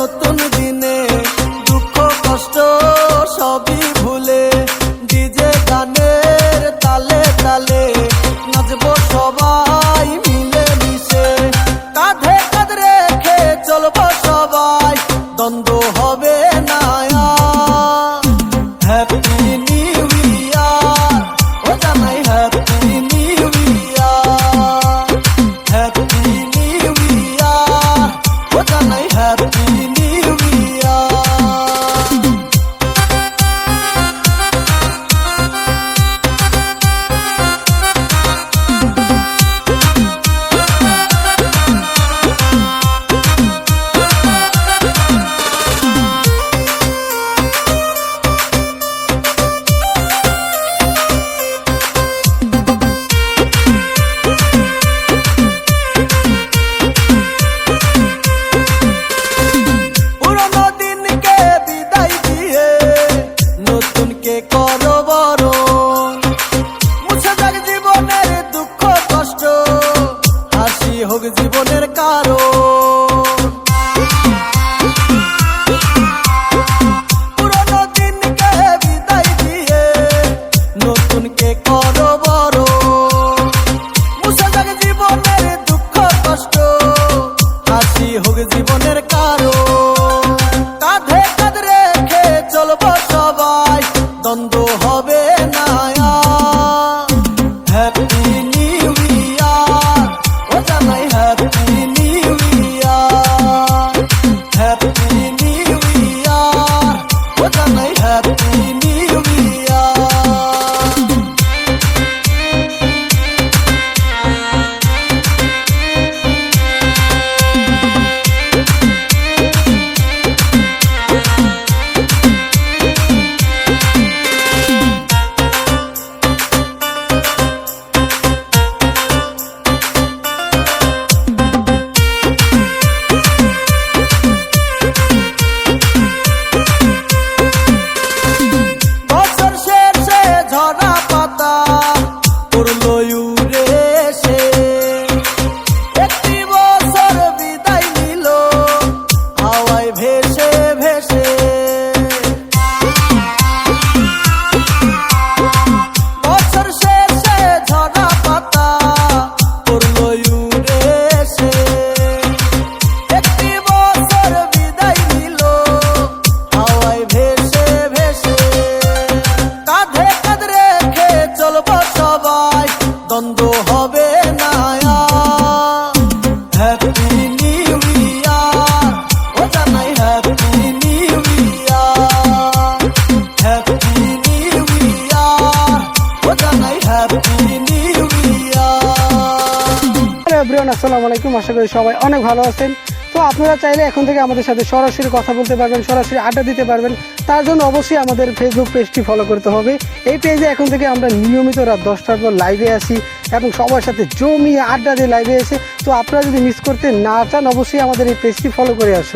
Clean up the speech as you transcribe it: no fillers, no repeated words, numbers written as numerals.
নতুন দিনে দুঃখ কষ্ট সবই ভুলে ডিজে গানের তালে তালে নাচবো সবাই মিলে মিশে, কাঁধে কাঁধ রেখে চলবো সবাই, দ্বন্দ্ব হবে না। হ্যাপি নিউ ইয়ার, ও জানাই happy new year, happy new year, ও জানাই হ্যাপি নিউ ইয়ার। নতুনকে করো বরণ, মুছে যাক জীবনের দুঃখ কষ্ট, হাসি হোক জীবনের কারণ। পুরনো দিনকে বিদায় দিয়ে নতুনকে করো বরণ, মুছে যাক জীবনের দুঃখ কষ্ট, হাসি হোক জীবনের কারণ। কাঁধে কাঁধ রেখে চলবো সবাই, দ্বন্দ্ব হবে না। হ্যাপি নিউ ইয়ার, ও জানাই happy new year, happy new year, ও জানাই হ্যাপি নিউ ইয়ার। দ্বন্দ্ব হবে না। হ্যাপি নিউ ইয়ার, ও জানাই happy new year, happy new year, ও জানাই হ্যাপি নিউ ইয়ার। এভরিওয়ান আসসালামু আলাইকুম, আশা করি সবাই অনেক ভালো আছেন। তো আপনারা চাইলে এখন থেকে আমাদের সাথে সরাসরি কথা বলতে পারবেন, সরাসরি আড্ডা দিতে পারবেন। তার জন্য অবশ্যই আমাদের ফেসবুক পেজটি ফলো করতে হবে। এই পেজে এখন থেকে আমরা নিয়মিত রাত 10টার পর লাইভে আসি এবং সবার সাথে জমিয়ে আড্ডা দিয়ে লাইভে এসে। তো আপনারা যদি মিস করতে না চান অবশ্যই আমাদের এই পেজটি ফলো করে আসুন।